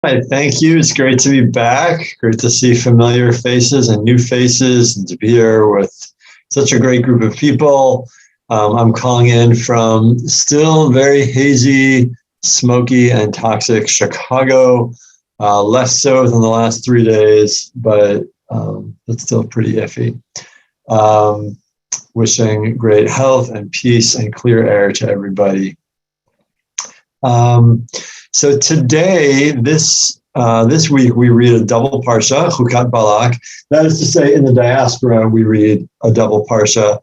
Hi, thank you. It's great to be back. Great to see familiar faces and new faces and to be here with such a great group of people. I'm calling in from still very hazy, smoky, and toxic Chicago. Less so than the last 3 days, but it's still pretty iffy. Wishing great health and peace and clear air to everybody. So today, this week, we read a double parsha, Hukat-Balak. That is to say, in the diaspora, we read a double parsha.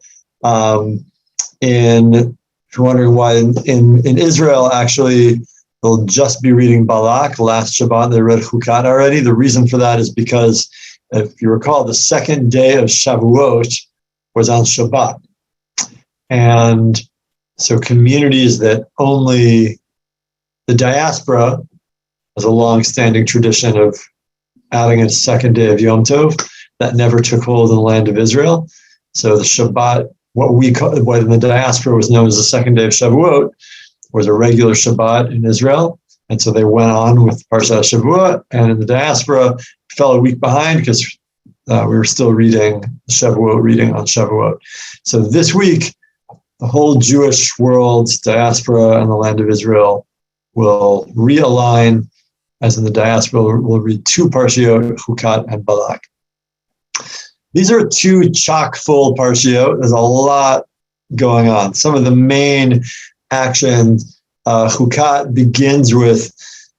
If you're wondering why, in Israel, actually, they'll just be reading Balak. Last Shabbat, they read Hukat already. The reason for that is because, if you recall, the second day of Shavuot was on Shabbat. And so communities that only the diaspora has a long-standing tradition of adding a second day of Yom Tov that never took hold in the land of Israel. So the Shabbat, what in the diaspora was known as the second day of Shavuot, was a regular Shabbat in Israel. And so they went on with Parshat Shavuot, and in the diaspora fell a week behind because we were still reading the Shavuot reading on Shavuot. So this week, the whole Jewish world, diaspora, and the land of Israel will realign, as in the diaspora, we'll read two parshiot, Hukat and Balak. These are two chock-full parshiot. There's a lot going on. Some of the main action, Hukat begins with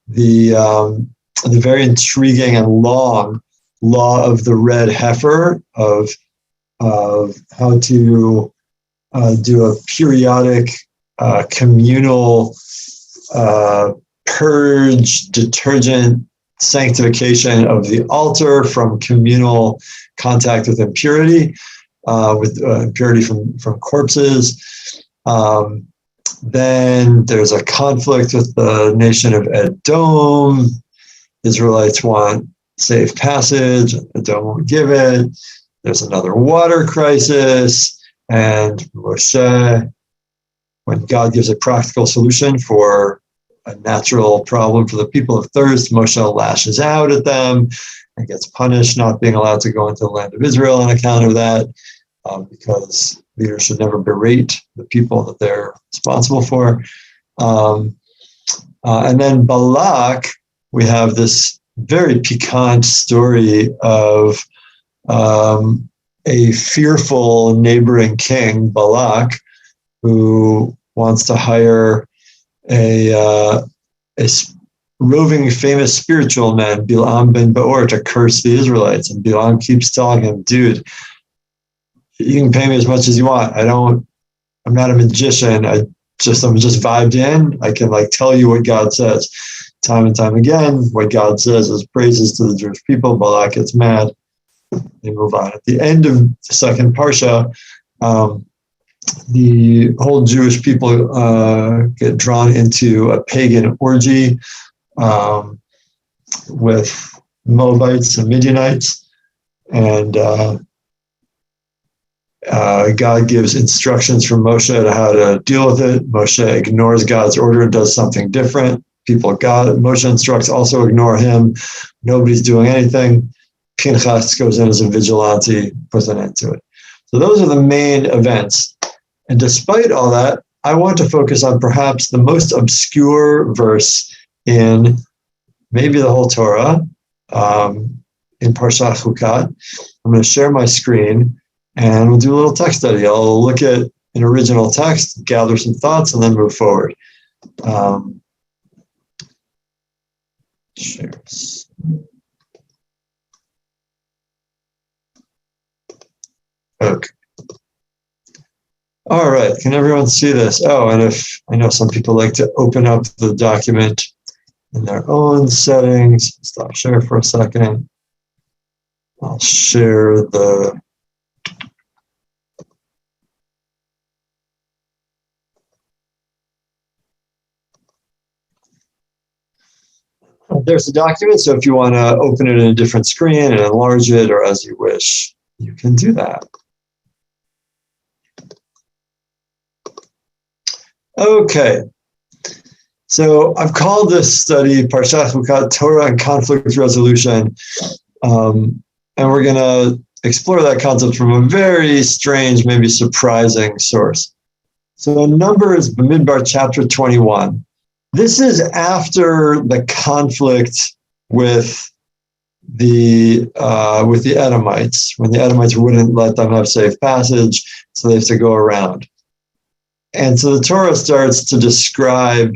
the very intriguing and long law of the red heifer, of how to do a periodic communal purge, detergent, sanctification of the altar from communal contact with impurity, with impurity from corpses. Then there's a conflict with the nation of Edom. Israelites want safe passage, Edom won't give it. There's another water crisis, and Moshe, when God gives a practical solution for a natural problem for the people of thirst, Moshe lashes out at them and gets punished, not being allowed to go into the land of Israel on account of that, because leaders should never berate the people that they're responsible for. And then Balak, we have this very piquant story of a fearful neighboring king, Balak, who wants to hire a roving famous spiritual man, Bilam ben Beor, to curse the Israelites. And Bilam keeps telling him, dude, you can pay me as much as you want. I'm not a magician. I'm just vibed in. I can tell you what God says. Time and time again, what God says is praises to the Jewish people. Balak gets mad. They move on. At the end of the second parsha, the whole Jewish people get drawn into a pagan orgy with Moabites and Midianites, and God gives instructions from Moshe to how to deal with it. Moshe ignores God's order and does something different. Moshe instructs also ignore him. Nobody's doing anything. Pinchas goes in as a vigilante, puts an end to it. So those are the main events. And despite all that, I want to focus on perhaps the most obscure verse in maybe the whole Torah, in Parshat Hukat. I'm going to share my screen, and we'll do a little text study. I'll look at an original text, gather some thoughts, and then move forward. Shares. Okay. All right. Can everyone see this? Oh, and if I know some people like to open up the document in their own settings. Stop share for a second. I'll share the. There's the document. So if you want to open it in a different screen and enlarge it, or as you wish, you can do that. Okay. So I've called this study Parshat Hukat, Torah and Conflict Resolution. And we're going to explore that concept from a very strange, maybe surprising source. So Numbers Bamidbar chapter 21. This is after the conflict with the Edomites, when the Edomites wouldn't let them have safe passage, so they have to go around. And so the Torah starts to describe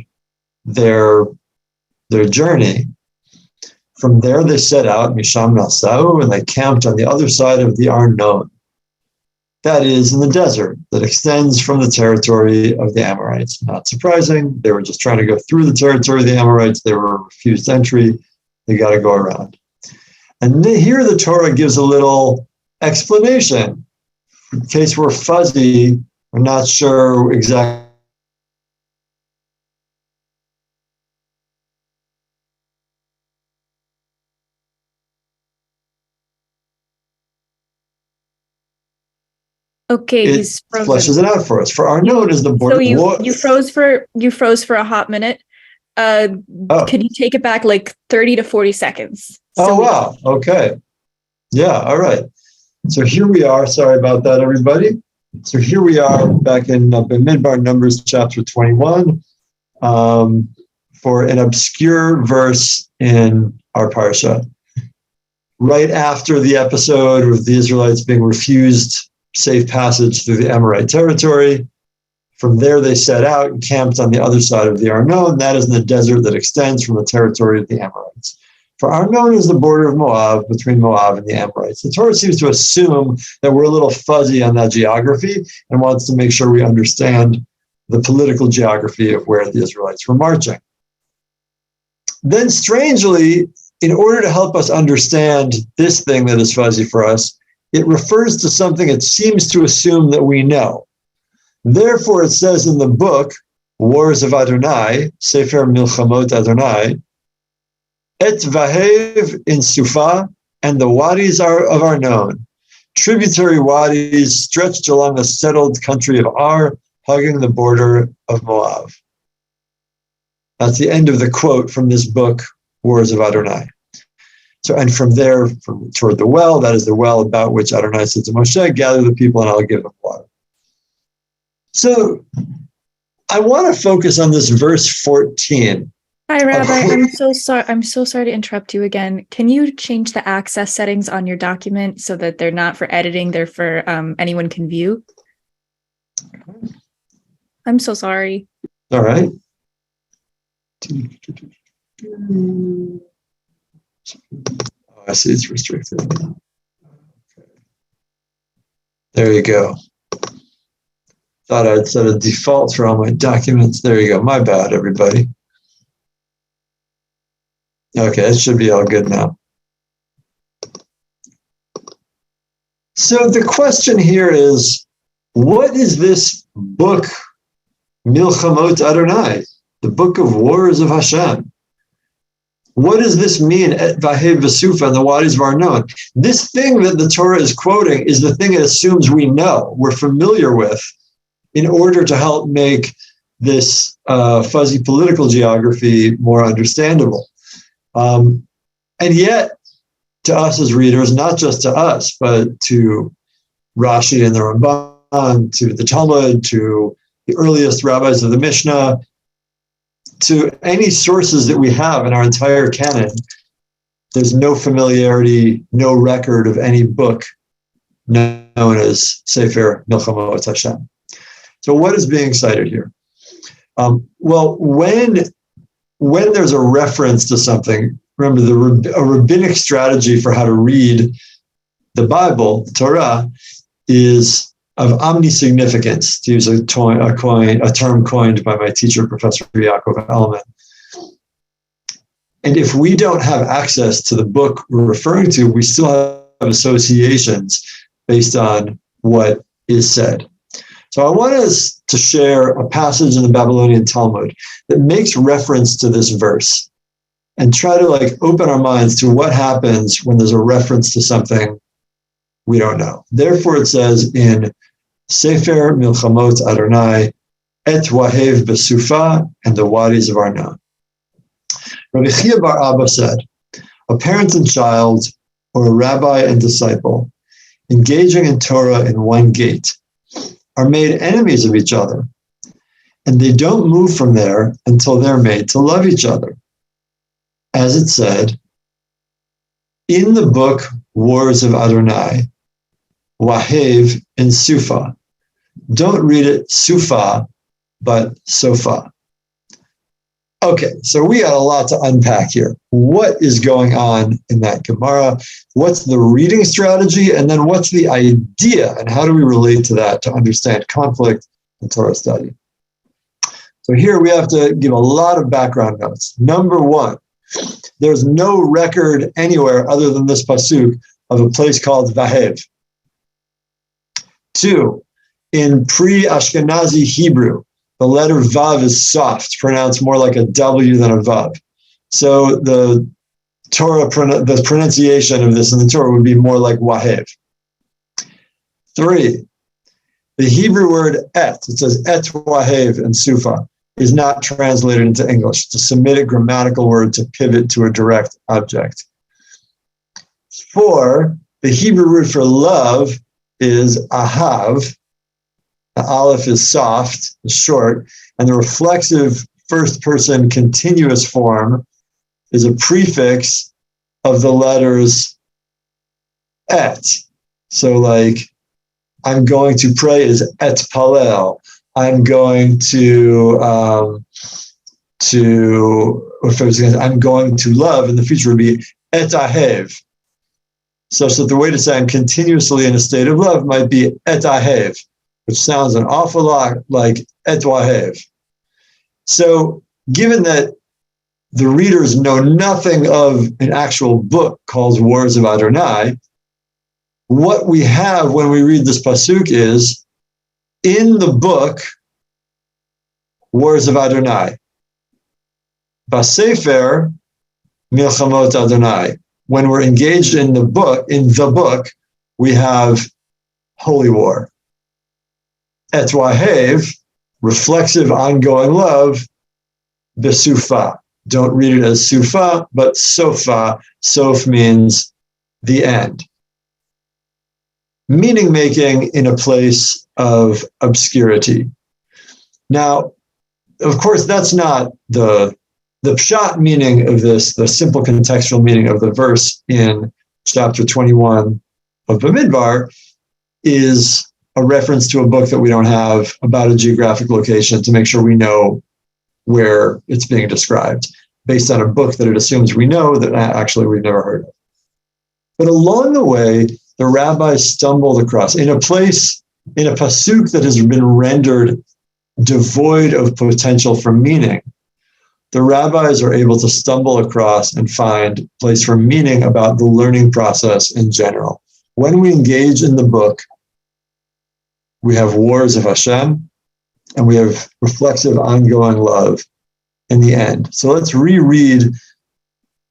their journey. From there, they set out, Misham Nasau, and they camped on the other side of the Arnon. That is in the desert that extends from the territory of the Amorites. Not surprising. They were just trying to go through the territory of the Amorites. They were refused entry. They got to go around. And here the Torah gives a little explanation. In case we're fuzzy, we're not sure exactly. Okay, It he's frozen. fleshes it out for us. For Arnon is the border. So you froze for a hot minute. Could you take it back like 30 to 40 seconds? Wow. Okay. Yeah. All right. So here we are. Sorry about that, everybody. So here we are back in Bamidbar, Numbers chapter 21, for an obscure verse in our parsha. Right after the episode of the Israelites being refused safe passage through the Amorite territory. From there, they set out and camped on the other side of the Arnon. That is in the desert that extends from the territory of the Amorites. For Arnon is the border of Moab, between Moab and the Amorites. The Torah seems to assume that we're a little fuzzy on that geography and wants to make sure we understand the political geography of where the Israelites were marching. Then, strangely, in order to help us understand this thing that is fuzzy for us, it refers to something it seems to assume that we know. Therefore, it says in the book, Wars of Adonai, Sefer Milchamot Adonai, Et Vahev in Sufa, and the wadis of Arnon, tributary wadis stretched along the settled country of Ar, hugging the border of Moab. That's the end of the quote from this book, Wars of Adonai. So, and from there, toward the well, that is the well about which Adonai said to Moshe, gather the people and I'll give them water. So I want to focus on this verse 14. Hi, Rabbi. I'm so sorry. I'm so sorry to interrupt you again. Can you change the access settings on your document so that they're not for editing, they're for anyone can view? I'm so sorry. All right. Oh, I see it's restricted. Okay. There you go. Thought I'd set a default for all my documents. There you go. My bad, everybody. Okay, it should be all good now. So the question here is, what is this book, Milchamot Adonai, the book of wars of Hashem? What does this mean, Et Vahev V'Sufa, and the wadis of Arnon? This thing that the Torah is quoting is the thing it assumes we know, we're familiar with, in order to help make this fuzzy political geography more understandable. And yet, to us as readers, not just to us, but to Rashi and the Ramban, to the Talmud, to the earliest rabbis of the Mishnah, to any sources that we have in our entire canon, there's no familiarity, no record of any book known as Sefer Milchamot Hashem. So what is being cited here? Well, when there's a reference to something, remember a rabbinic strategy for how to read the Bible, the Torah, is of omnisignificance, to use a term coined by my teacher, Professor Yaakov Elman. And if we don't have access to the book we're referring to, we still have associations based on what is said. So I want us to share a passage in the Babylonian Talmud that makes reference to this verse and try to open our minds to what happens when there's a reference to something we don't know. Therefore, it says in Sefer Milchamot Adonai, Et Wahev Besufa, and the Wadis of Arnon. Rabbi Chia bar Abba said, a parent and child, or a rabbi and disciple, engaging in Torah in one gate, are made enemies of each other, and they don't move from there until they're made to love each other. As it said, in the book Wars of Adonai, Wahev in Sufa. Don't read it Sufa, but Sofa. Okay, so we got a lot to unpack here. What is going on in that Gemara? What's the reading strategy? And then what's the idea? And how do we relate to that to understand conflict in Torah study? So here we have to give a lot of background notes. Number one, there's no record anywhere other than this pasuk of a place called Vahev. Two, in pre-Ashkenazi Hebrew, the letter Vav is soft, pronounced more like a W than a Vav. So the pronunciation of this in the Torah would be more like Wahev. Three, the Hebrew word et, it says et Wahev in Sufa, is not translated into English. It's a Semitic grammatical word to pivot to a direct object. Four, the Hebrew root for love is ahav. The aleph is soft, is short, and the reflexive first-person continuous form is a prefix of the letters et. So like, I'm going to pray is et palel. I'm going to love in the future would be et ahev. Such that the way to say I'm continuously in a state of love might be et ahev, which sounds an awful lot like et wahev. So given that the readers know nothing of an actual book called Wars of Adonai, what we have when we read this pasuk is, in the book, Wars of Adonai. Basefer, Milchamot Adonai. When we're engaged in the book, we have holy war. Et Wahev, reflexive, ongoing love, Besufa. Don't read it as Sufa, but Sofa. Sof means the end. Meaning making in a place of obscurity. Now, of course, that's not the pshat meaning of this, the simple contextual meaning of the verse in chapter 21 of Bamidbar is a reference to a book that we don't have about a geographic location to make sure we know where it's being described, based on a book that it assumes we know that actually we've never heard of. But along the way, the rabbis stumbled across, in a pasuk that has been rendered devoid of potential for meaning, the rabbis are able to stumble across and find place for meaning about the learning process in general. When we engage in the book, we have wars of Hashem, and we have reflexive, ongoing love in the end. So let's reread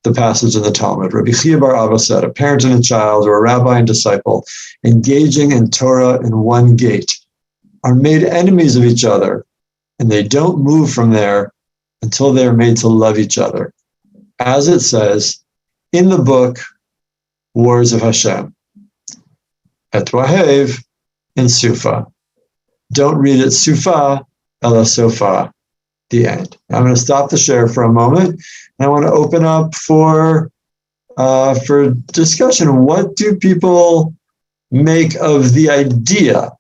the passage in the Talmud. Rabbi Chia bar Abba said, a parent and a child, or a rabbi and disciple, engaging in Torah in one gate, are made enemies of each other, and they don't move from there until they are made to love each other. As it says in the book, Wars of Hashem, Et Wahev in Sufa. Don't read it Sufa, ela Sofa, the end. I'm going to stop the share for a moment, and I want to open up for discussion. What do people make of the idea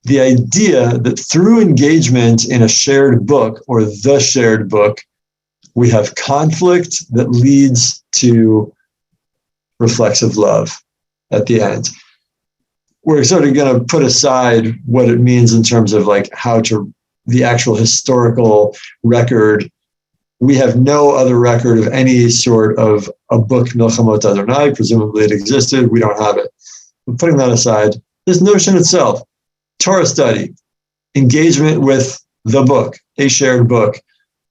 that through engagement in a shared book or the shared book, we have conflict that leads to reflexive love at the end? We're sort of going to put aside what it means in terms of like the actual historical record. We have no other record of any sort of a book, Milchamot Adonai. Presumably it existed. We don't have it. But putting that aside, this notion itself, Torah study, engagement with the book, a shared book,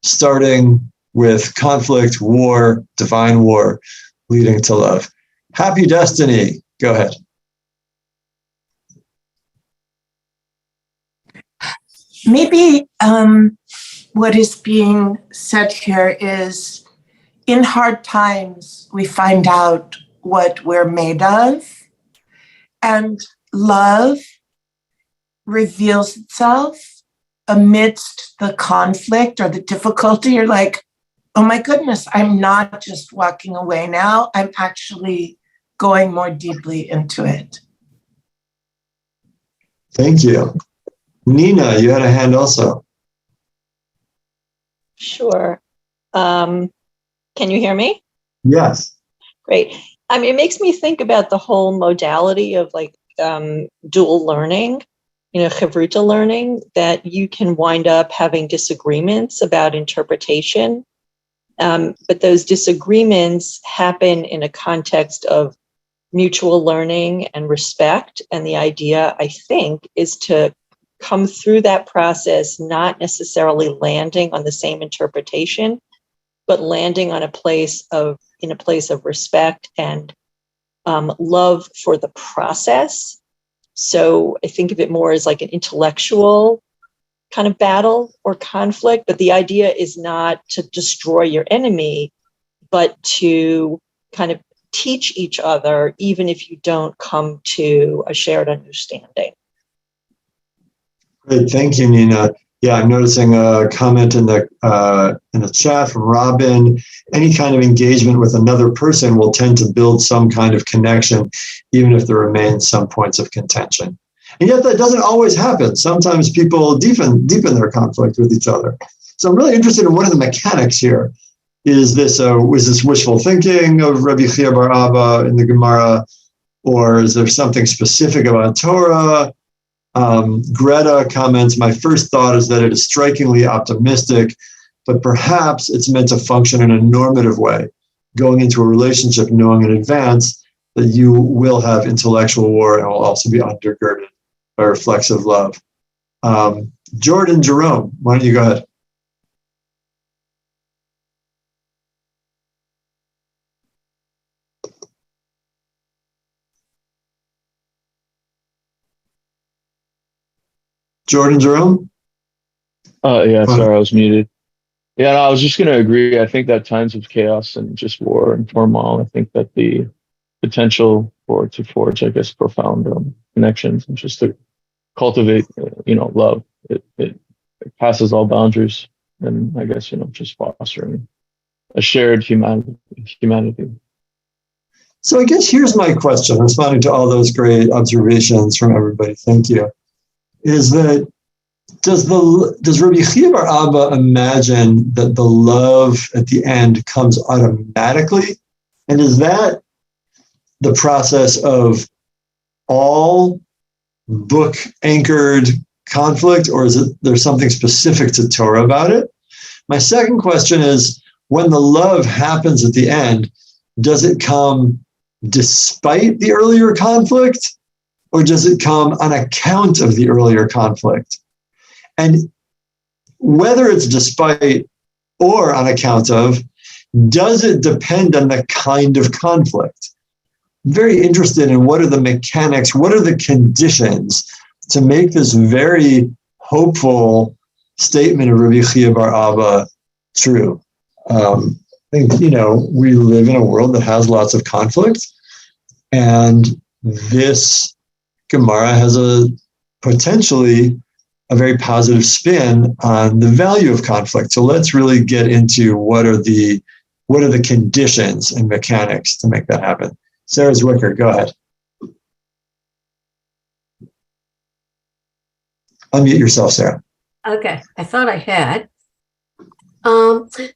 starting with conflict, war, divine war, leading to love. Happy destiny. Go ahead. maybe what is being said here is in hard times, we find out what we're made of, and love reveals itself amidst the conflict or the difficulty. You're like, oh my goodness, I'm not just walking away now. I'm actually going more deeply into it. Thank you. Nina, you had a hand also. Sure. Can you hear me? Yes. Great. I mean, it makes me think about the whole modality of like dual learning, chavruta learning, that you can wind up having disagreements about interpretation. But those disagreements happen in a context of mutual learning and respect. And the idea, I think, is to come through that process, not necessarily landing on the same interpretation, but landing on in a place of respect and love for the process. So I think of it more as like an intellectual kind of battle or conflict, but the idea is not to destroy your enemy, but to kind of teach each other, even if you don't come to a shared understanding. Great, thank you, Nina. Yeah, I'm noticing a comment in the chat from Robin. Any kind of engagement with another person will tend to build some kind of connection, even if there remains some points of contention. And yet that doesn't always happen. Sometimes people deepen their conflict with each other. So I'm really interested in what are the mechanics here. Is this wishful thinking of Rabbi Chia bar Abba in the Gemara, or is there something specific about Torah? Greta comments, my first thought is that it is strikingly optimistic, but perhaps it's meant to function in a normative way, going into a relationship knowing in advance that you will have intellectual war and will also be undergirded by reflexive love. Jordan Jerome, why don't you go ahead? Jordan Jerome? Yeah, sorry, I was muted. Yeah, no, I was just going to agree. I think that times of chaos and just war and turmoil, I think that the potential to forge, I guess, profound connections and just to cultivate, love. It passes all boundaries, and I guess, just fostering a shared humanity. So I guess here's my question, responding to all those great observations from everybody. Thank you. Is that does Rabbi Chia bar Abba imagine that the love at the end comes automatically? And is that the process of all book-anchored conflict, or is it there's something specific to Torah about it? My second question is, when the love happens at the end, does it come despite the earlier conflict? Or does it come on account of the earlier conflict? And whether it's despite or on account of, does it depend on the kind of conflict? I'm very interested in what are the mechanics, what are the conditions to make this very hopeful statement of Rabbi Chia bar Abba true. I think, we live in a world that has lots of conflict, and this Gemara has potentially a very positive spin on the value of conflict. So let's really get into what are the conditions and mechanics to make that happen. Sarah Zwicker, go ahead. Unmute yourself, Sarah. Okay, I thought I had.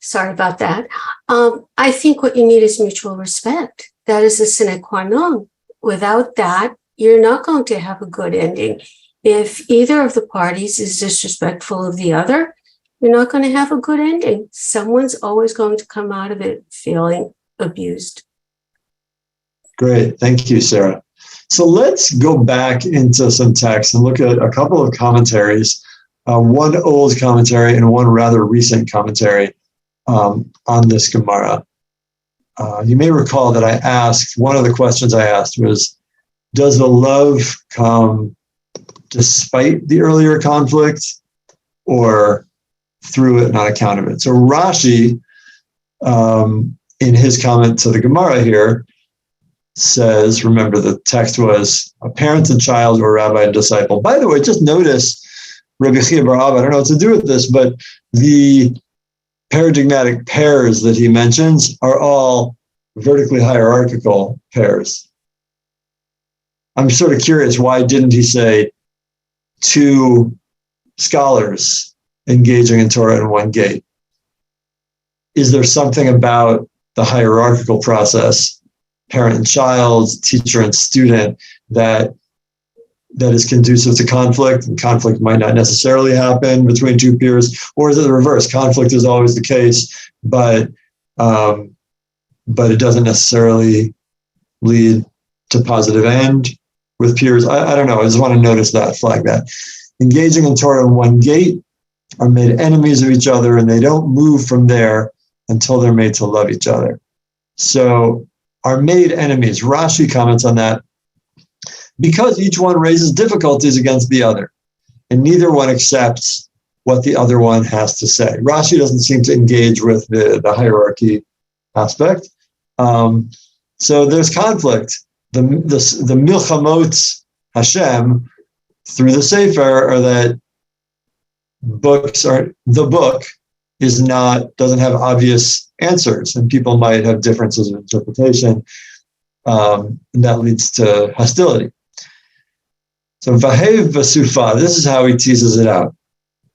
Sorry about that. I think what you need is mutual respect. That is a sine qua non. Without that, you're not going to have a good ending. If either of the parties is disrespectful of the other, you're not going to have a good ending. Someone's always going to come out of it feeling abused. Great. Thank you, Sarah. So let's go back into some text and look at a couple of commentaries, one old commentary and one rather recent commentary on this Gemara. You may recall that one of the questions I asked was, does the love come despite the earlier conflict, or through it and on account of it. So Rashi, in his comment to the Gemara here, says, remember the text was a parent and child or rabbi and disciple. By the way, just notice Rabbi Chia bar Abba, I don't know what to do with this, but the paradigmatic pairs that he mentions are all vertically hierarchical pairs. I'm sort of curious, why didn't he say two scholars engaging in Torah in one gate? Is there something about the hierarchical process, parent and child, teacher and student, that is conducive to conflict, and conflict might not necessarily happen between two peers? Or is it the reverse? Conflict is always the case, but it doesn't necessarily lead to positive end with peers. I don't know. I just want to notice that, flag that. Engaging in Torah in one gate are made enemies of each other, and they don't move from there until they're made to love each other. So are made enemies. Rashi comments on that because each one raises difficulties against the other, and neither one accepts what the other one has to say. Rashi doesn't seem to engage with the hierarchy aspect. So there's conflict. The milchamot Hashem through the Sefer are that the book doesn't have obvious answers, and people might have differences of interpretation, and that leads to hostility. So Vahev Vasufa, this is how he teases it out.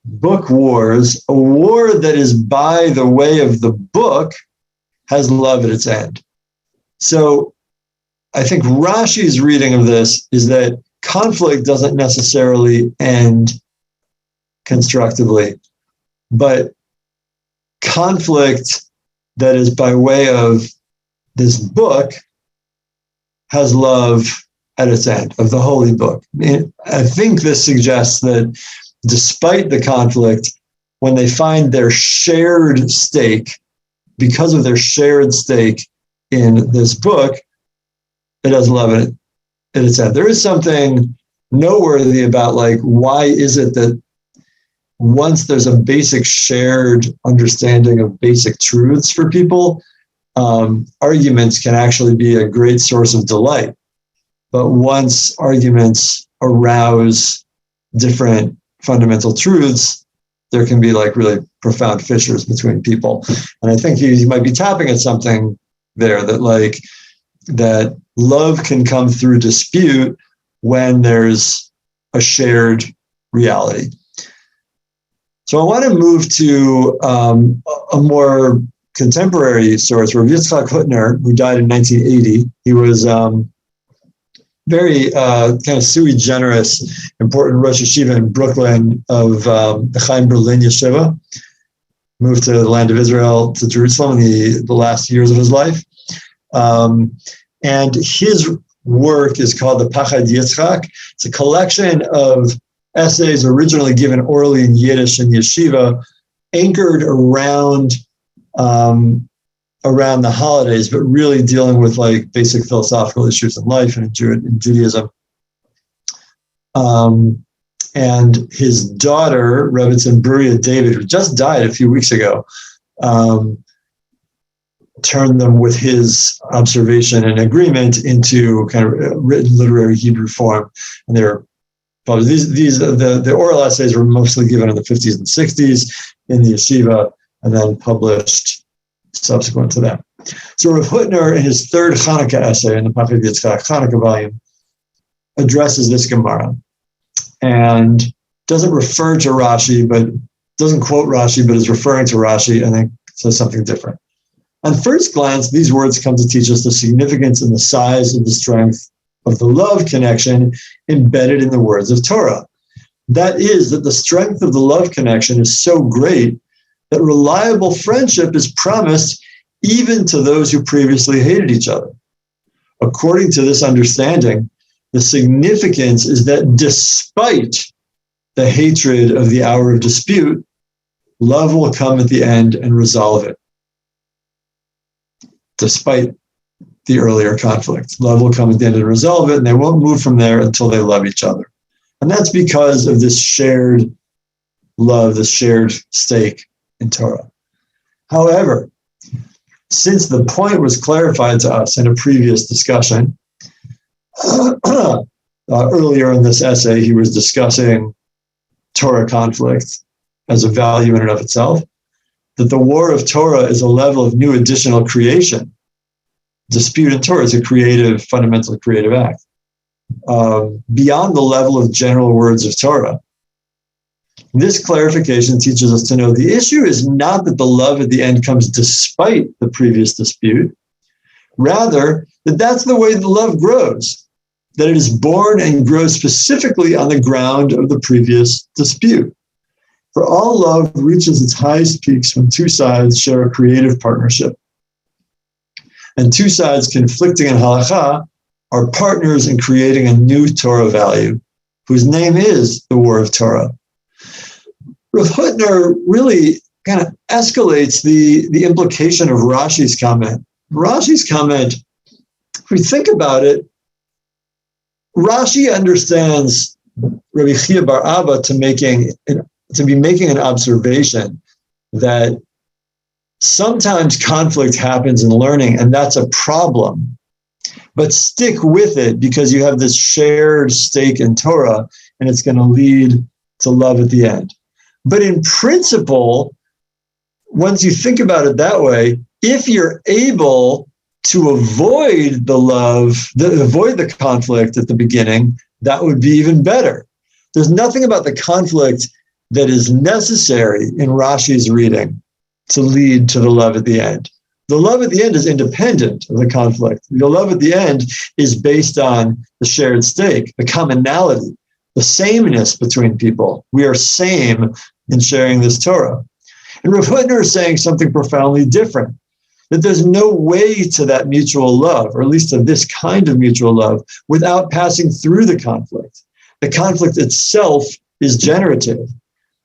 Book wars, a war that is by the way of the book, has love at its end. So I think Rashi's reading of this is that conflict doesn't necessarily end constructively, but conflict that is by way of this book has love at its end, of the holy book. I think this suggests that despite the conflict, when they find their shared stake, because of their shared stake in this book, it has love at its end. There is something noteworthy about, like, why is it that once there's a basic shared understanding of basic truths for people, arguments can actually be a great source of delight. But once arguments arouse different fundamental truths, there can be like really profound fissures between people. And I think he might be tapping at something there, that love can come through dispute when there's a shared reality. So I want to move to a more contemporary source, Rav Yitzchak Hutner, who died in 1980. He was very kind of sui generis, important Rosh Yeshiva in Brooklyn of the Chaim Berlin Yeshiva. Moved to the land of Israel, to Jerusalem in the last years of his life. And his work is called the Pachad Yitzchak. It's a collection of essays originally given orally in Yiddish in yeshiva, anchored around the holidays, but really dealing with like basic philosophical issues in life and in Judaism. And his daughter, Rebbetzin Bruria David, who just died a few weeks ago, turned them with his observation and agreement into kind of written literary Hebrew form. And they're probably the oral essays were mostly given in the 50s and 60s in the yeshiva, and then published subsequent to that. So Rav Hutner, in his third Hanukkah essay in the Pachad Yitzchak Hanukkah volume, addresses this Gemara and doesn't refer to Rashi, but doesn't quote Rashi, but is referring to Rashi, and then says something different. On first glance, these words come to teach us the significance and the size and the strength of the love connection embedded in the words of Torah. That is, that the strength of the love connection is so great that reliable friendship is promised even to those who previously hated each other. According to this understanding, the significance is that despite the hatred of the hour of dispute, love will come at the end and resolve it. Despite the earlier conflict, love will come at the end and resolve it, and they won't move from there until they love each other. And that's because of this shared love, the shared stake in Torah. However, since the point was clarified to us in a previous discussion, earlier in this essay, he was discussing Torah conflict as a value in and of itself, that the war of Torah is a level of new additional creation. Dispute in Torah is a creative, fundamental creative act. Beyond the level of general words of Torah. This clarification teaches us to know the issue is not that the love at the end comes despite the previous dispute, rather that that's the way the love grows, that it is born and grows specifically on the ground of the previous dispute. For all love reaches its highest peaks when two sides share a creative partnership. And two sides conflicting in halakha are partners in creating a new Torah value, whose name is the war of Torah. Rav Hutner really kind of escalates the implication of Rashi's comment. Rashi's comment, if we think about it, Rashi understands Rabbi Chia bar Abba to be making an observation that sometimes conflict happens in learning, and that's a problem. But stick with it because you have this shared stake in Torah, and it's going to lead to love at the end. But in principle, once you think about it that way, if you're able to avoid avoid the conflict at the beginning, that would be even better. There's nothing about the conflict that is necessary in Rashi's reading to lead to the love at the end. The love at the end is independent of the conflict. The love at the end is based on the shared stake, the commonality, the sameness between people. We are same in sharing this Torah. And Rav Hutner is saying something profoundly different, that there's no way to that mutual love, or at least to this kind of mutual love, without passing through the conflict. The conflict itself is generative.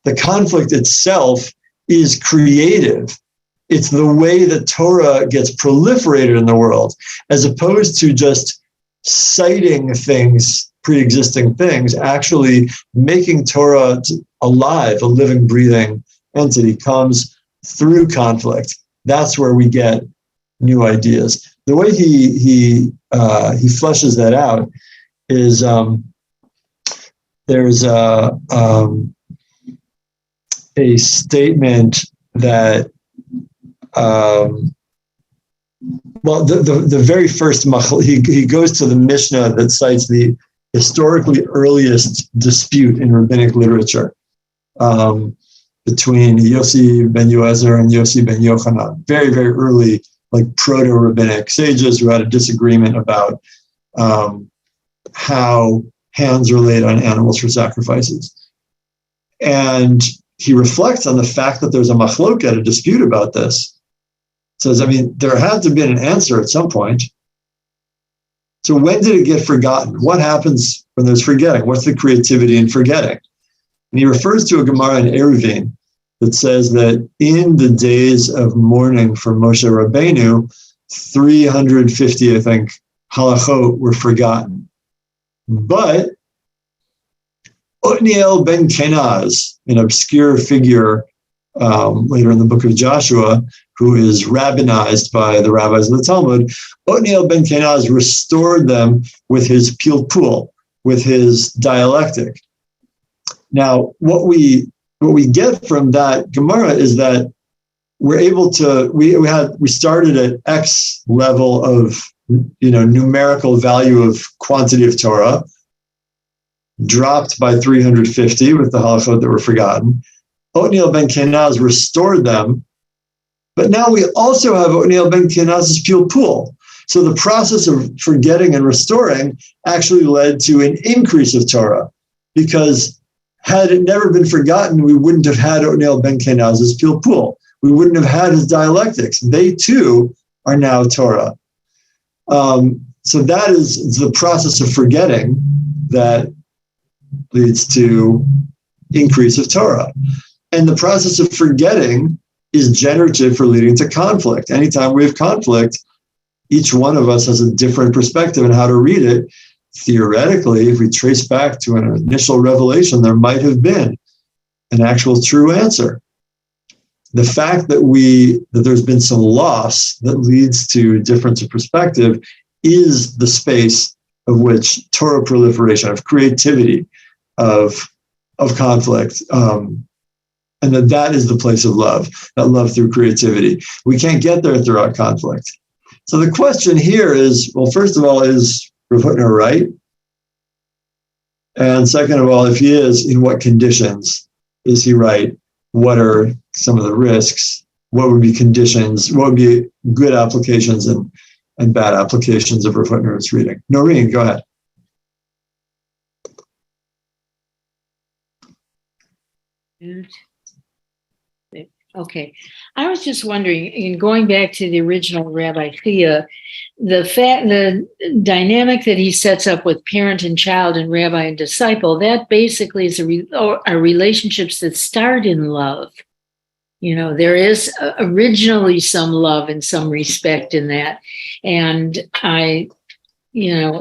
The conflict itself is creative. It's the way that Torah gets proliferated in the world, as opposed to just citing things, pre-existing things, actually making Torah alive, a living, breathing entity comes through conflict. That's where we get new ideas. The way he fleshes that out is there's a statement that the very first he goes to the Mishnah that cites the historically earliest dispute in rabbinic literature between Yossi ben Yoezer and Yossi ben Yochanan, very, very early, like proto-rabbinic sages who had a disagreement about how hands are laid on animals for sacrifices. And he reflects on the fact that there's a machloket, a dispute about this. Says, there had to have been an answer at some point. So when did it get forgotten? What happens when there's forgetting? What's the creativity in forgetting? And he refers to a Gemara in Eruvin that says that in the days of mourning for Moshe Rabbeinu, 350, I think, halachot were forgotten. But Otniel ben Kenaz, an obscure figure later in the book of Joshua, who is rabbinized by the rabbis of the Talmud, Otniel ben Kenaz restored them with his pilpul, with his dialectic. Now, what we get from that Gemara is that we're able to, we started at X level of, numerical value of quantity of Torah, dropped by 350 with the halachot that were forgotten. Otniel ben Kenaz restored them, but now we also have Otniel ben Kenaz's pilpul. So the process of forgetting and restoring actually led to an increase of Torah, because had it never been forgotten, we wouldn't have had Otniel ben Kenaz's pilpul. We wouldn't have had his dialectics. They too are now Torah. So that is the process of forgetting that leads to increase of Torah. And the process of forgetting is generative for leading to conflict. Anytime we have conflict, each one of us has a different perspective on how to read it. Theoretically, if we trace back to an initial revelation, there might have been an actual true answer. The fact that there's been some loss that leads to difference of perspective is the space of which Torah proliferation, of creativity, of conflict, and that is the place of love, that love through creativity. We can't get there throughout conflict. So the question here is, well, first of all, is Rav Hutner right? And second of all, if he is, in what conditions is he right? What are some of the risks? What would be conditions? What would be good applications and bad applications of Rav Hutner's reading? Noreen, go ahead. Okay. I was just wondering, in going back to the original Rabbi Thea, the dynamic that he sets up with parent and child and rabbi and disciple, that basically is are relationships that start in love. You know, there is originally some love in some respect in that. And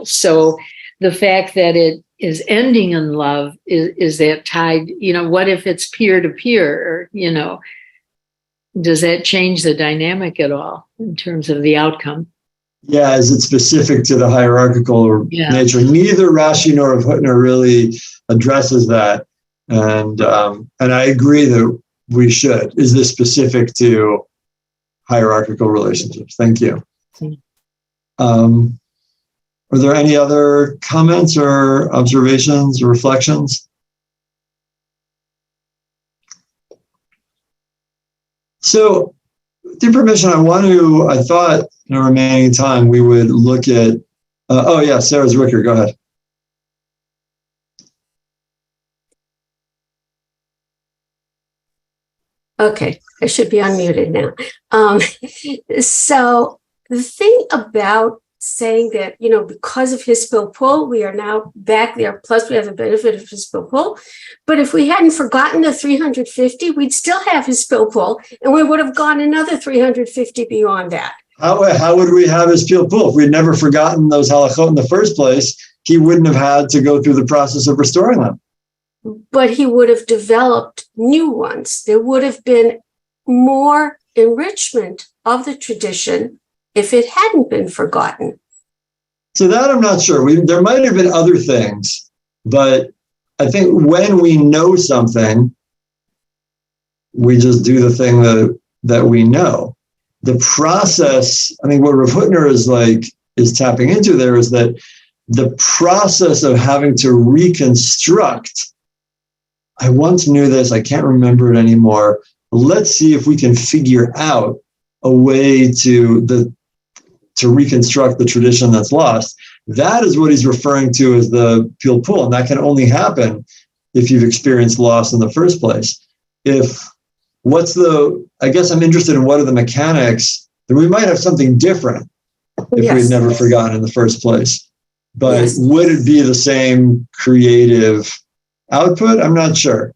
so the fact that it is ending in love is that tied, what if it's peer to peer, does that change the dynamic at all in terms of the outcome? Yeah, is it specific to the hierarchical nature? Neither Rashi nor Rav Hutner really addresses that. And I agree that we should. Is this specific to hierarchical relationships? Thank you. Are there any other comments or observations or reflections? So, with your permission, I thought in the remaining time we would look at, Sarah Zwicker, go ahead. Okay, I should be unmuted now. So the thing about saying that, because of his pull, we are now back there, plus we have the benefit of his pull. But if we hadn't forgotten the 350, we'd still have his pull, and we would have gone another 350 beyond that. How would we have his pull? If we'd never forgotten those halachot in the first place, he wouldn't have had to go through the process of restoring them. But he would have developed new ones. There would have been more enrichment of the tradition if it hadn't been forgotten. So that I'm not sure. There might have been other things, but I think when we know something, we just do the thing that we know. The process, I think what Rav Hutner is tapping into there is that the process of having to reconstruct, I once knew this, I can't remember it anymore. Let's see if we can figure out a way to reconstruct the tradition that's lost. That is what he's referring to as the pilpul, and that can only happen if you've experienced loss in the first place. I guess I'm interested in what are the mechanics, then we might have something different if we'd never forgotten in the first place. But would it be the same creative output? I'm not sure.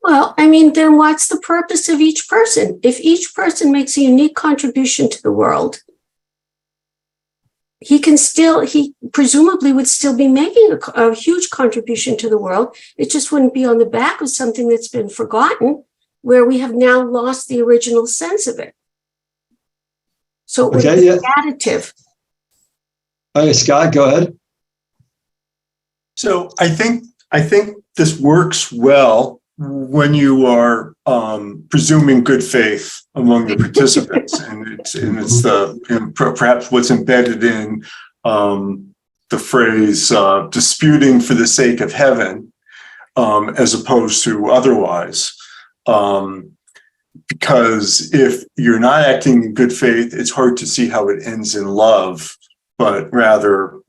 Well, then what's the purpose of each person? If each person makes a unique contribution to the world, he presumably would still be making a huge contribution to the world. It just wouldn't be on the back of something that's been forgotten, where we have now lost the original sense of it. So it would be additive. Okay, Scott, go ahead. So I think this works well when you are presuming good faith among the participants, and it's perhaps what's embedded in the phrase disputing for the sake of heaven, as opposed to otherwise. Because if you're not acting in good faith, it's hard to see how it ends in love, but rather,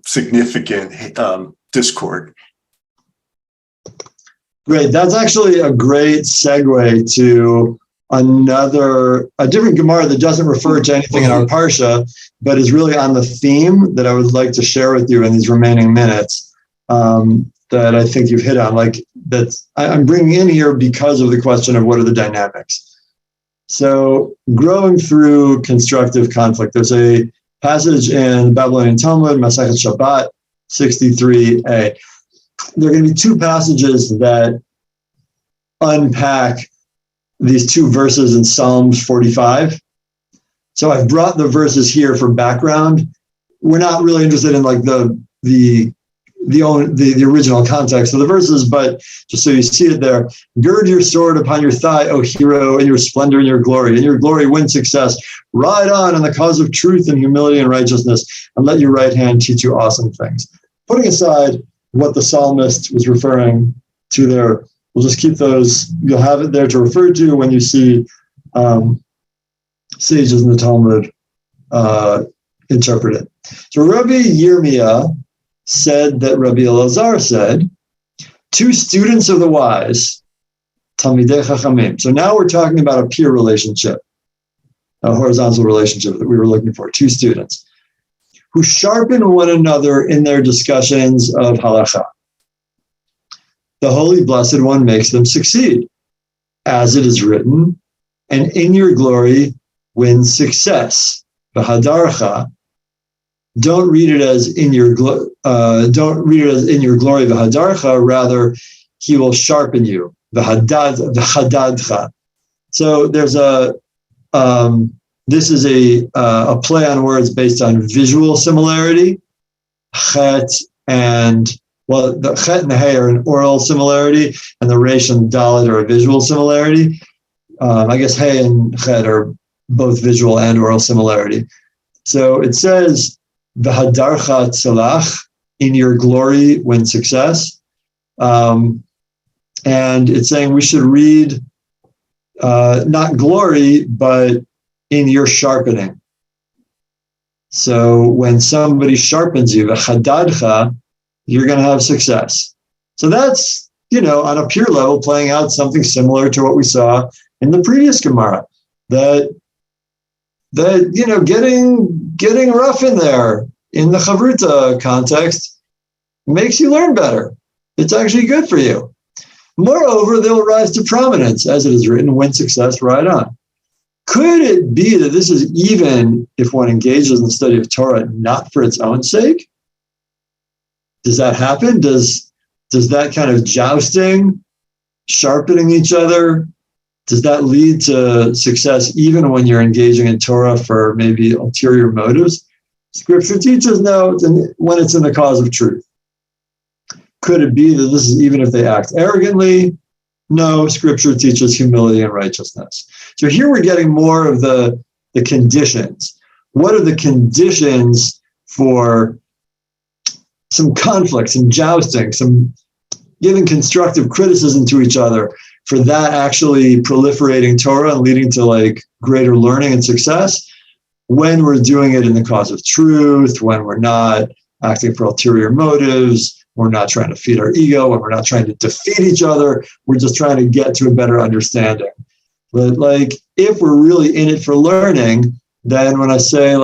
significant discord. Great. That's actually a great segue to a different Gemara that doesn't refer to anything in our Parsha, but is really on the theme that I would like to share with you in these remaining minutes, that I think you've hit on. I'm bringing in here because of the question of what are the dynamics. So growing through constructive conflict, there's a passage in the Babylonian Talmud, Masechet Shabbat 63a. there are going to be two passages that unpack these two verses in Psalms 45. So I've brought the verses here for background. We're not really interested in like the original context of the verses, but just so you see it there, gird your sword upon your thigh, O hero, in your splendor and your glory. In your glory, win success. Ride on in the cause of truth and humility and righteousness, and let your right hand teach you awesome things. Putting aside what the psalmist was referring to there, we'll just keep those. You'll have it there to refer to when you see sages in the Talmud interpret it. So Rabbi Yirmiyah said that Rabbi Elazar said, two students of the wise, Talmidei Chachamim. So now we're talking about a peer relationship, a horizontal relationship that we were looking for, two students who sharpen one another in their discussions of halakha. The Holy Blessed One makes them succeed, as it is written, and in your glory win success. V'hadarcha. Don't read it as in your glory, v'hadarcha. Rather, he will sharpen you. V'hadadcha. So there's this is a play on words based on visual similarity. Chet and the chet and the hey are an oral similarity, and the resh and dalet are a visual similarity. I guess hey and chet are both visual and oral similarity. So it says, V'hadarcha tzalach, in your glory win success. And it's saying we should read not glory, but in your sharpening. So when somebody sharpens you, v'chadadcha, you're going to have success. So that's, on a pure level, playing out something similar to what we saw in the previous Gemara. That getting rough in there in the Chavruta context makes you learn better. It's actually good for you. Moreover, they'll rise to prominence, as it is written, win success, ride on. Could it be that this is even if one engages in the study of Torah not for its own sake? Does that happen? Does that kind of jousting, sharpening each other, does that lead to success even when you're engaging in Torah for maybe ulterior motives? Scripture teaches no, when it's in the cause of truth. Could it be that this is even if they act arrogantly? No, Scripture teaches humility and righteousness. So here we're getting more of the conditions. What are the conditions for some conflict, some jousting, some giving constructive criticism to each other, for that actually proliferating Torah and leading to greater learning and success? When we're doing it in the cause of truth, when we're not acting for ulterior motives, we're not trying to feed our ego, when we're not trying to defeat each other, we're just trying to get to a better understanding. But if we're really in it for learning, then when I say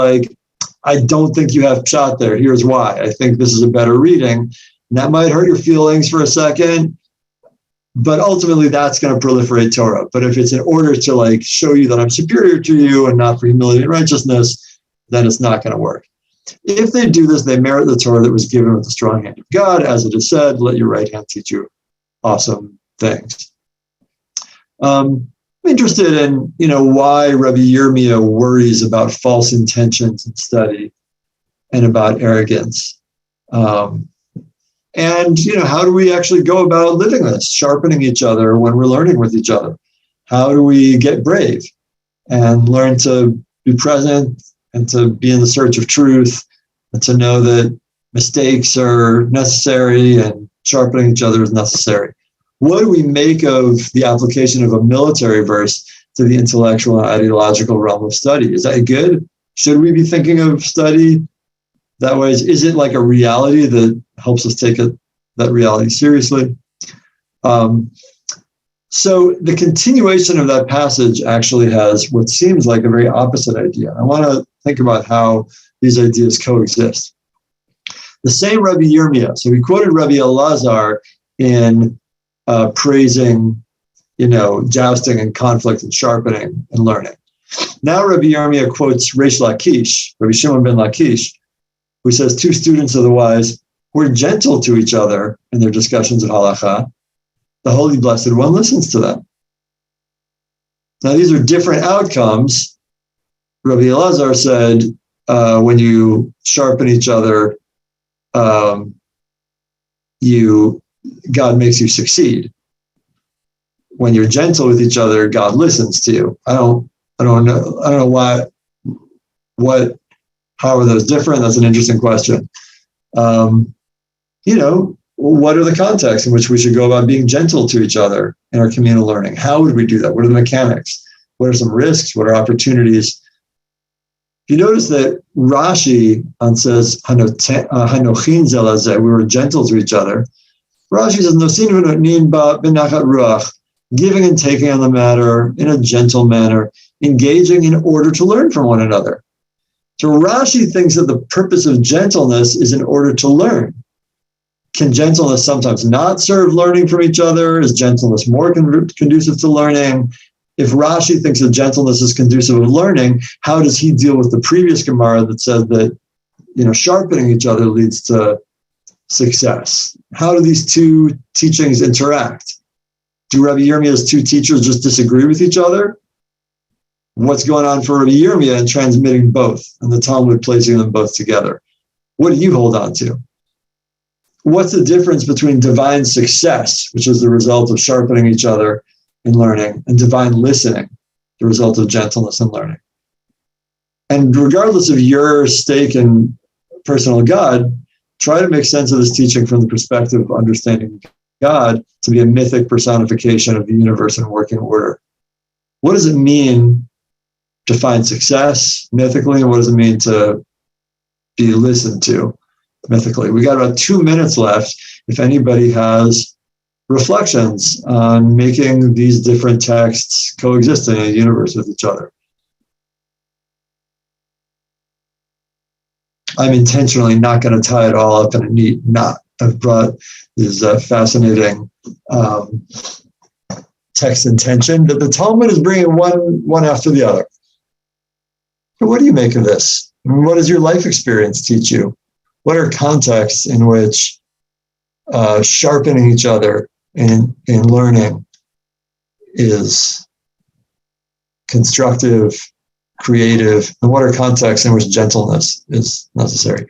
I don't think you have pshat there, here's why. I think this is a better reading. And that might hurt your feelings for a second, but ultimately that's going to proliferate Torah. But if it's in order to show you that I'm superior to you and not for humility and righteousness, then it's not going to work. If they do this, they merit the Torah that was given with the strong hand of God, as it is said, let your right hand teach you awesome things. I'm interested in, why Rabbi Yirmiyah worries about false intentions in study and about arrogance. And, how do we actually go about living this, sharpening each other when we're learning with each other? How do we get brave and learn to be present and to be in the search of truth and to know that mistakes are necessary and sharpening each other is necessary? What do we make of the application of a military verse to the intellectual and ideological realm of study? Is that good? Should we be thinking of study that way? Is it like a reality that helps us take that reality seriously? So the continuation of that passage actually has what seems like a very opposite idea. I want to think about how these ideas coexist. The same Rabbi Yirmiyah, so we quoted Rabbi Elazar in praising, jousting and conflict and sharpening and learning. Now Rabbi Yirmiyah quotes Reish Lakish, Rabbi Shimon ben Lakish, who says two students of the wise, who are gentle to each other in their discussions of halacha, the Holy Blessed One listens to them. Now, these are different outcomes. Rabbi Elazar said, when you sharpen each other, God makes you succeed. When you're gentle with each other, God listens to you. I don't know how are those different? That's an interesting question. What are the contexts in which we should go about being gentle to each other in our communal learning? How would we do that? What are the mechanics? What are some risks? What are opportunities? If you notice that Rashi says, "Hanochin zel hazeh," we were gentle to each other. Rashi says, "Nosin v'notnin b'nachat ruach," giving and taking on the matter in a gentle manner, engaging in order to learn from one another. So Rashi thinks that the purpose of gentleness is in order to learn. Can gentleness sometimes not serve learning from each other? Is gentleness more conducive to learning? If Rashi thinks that gentleness is conducive of learning, how does he deal with the previous Gemara that said that, sharpening each other leads to success? How do these two teachings interact? Do Rabbi Yirmiyah's two teachers just disagree with each other? What's going on for Rabbi Yirmiyah in transmitting both and the Talmud placing them both together? What do you hold on to? What's the difference between divine success, which is the result of sharpening each other in learning, and divine listening, the result of gentleness in learning? And regardless of your stake in personal God, try to make sense of this teaching from the perspective of understanding God to be a mythic personification of the universe in working order. What does it mean to find success mythically, and what does it mean to be listened to mythically? We got about 2 minutes left. If anybody has reflections on making these different texts coexist in a universe with each other. I'm intentionally not going to tie it all up in a neat knot. I've brought these fascinating text and tension that the Talmud is bringing one after the other. So what do you make of this? What does your life experience teach you? What are contexts in which sharpening each other in learning is constructive, creative, and what are contexts in which gentleness is necessary?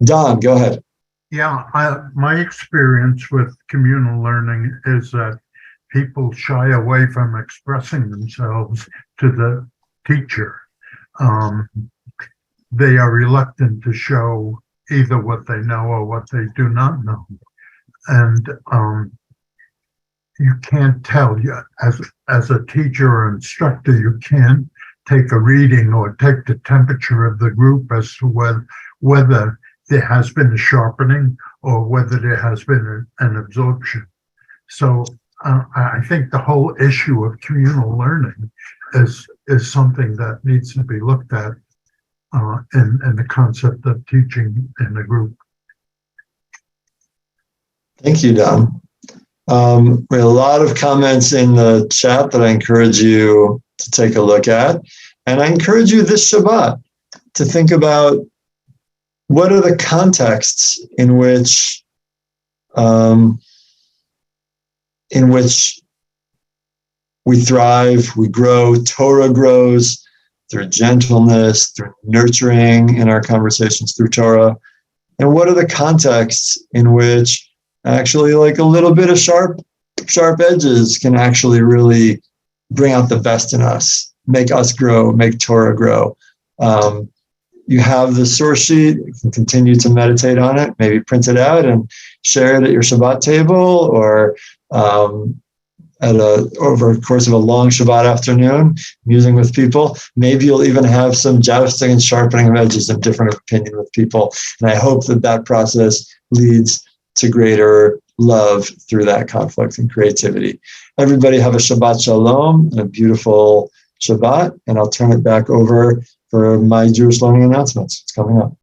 Don, go ahead. Yeah, my experience with communal learning is that people shy away from expressing themselves to the teacher. They are reluctant to show either what they know or what they do not know. And you can't tell yet. As a teacher or instructor, you can't take a reading or take the temperature of the group as to whether there has been a sharpening or whether there has been an absorption. So I think the whole issue of communal learning is something that needs to be looked at in the concept of teaching in the group. Thank you, Don. We have a lot of comments in the chat that I encourage you to take a look at. And I encourage you this Shabbat to think about what are the contexts in which we thrive, we grow, Torah grows through gentleness, through nurturing in our conversations through Torah. And what are the contexts in which actually like a little bit of sharp edges can actually really bring out the best in us, make us grow, make Torah grow. You have the source sheet, you can continue to meditate on it, maybe print it out and share it at your Shabbat table or over the course of a long Shabbat afternoon, musing with people. Maybe you'll even have some jousting and sharpening of edges and different opinion with people. And I hope that process leads to greater love through that conflict and creativity. Everybody have a Shabbat Shalom and a beautiful Shabbat. And I'll turn it back over for my Jewish learning announcements. It's coming up.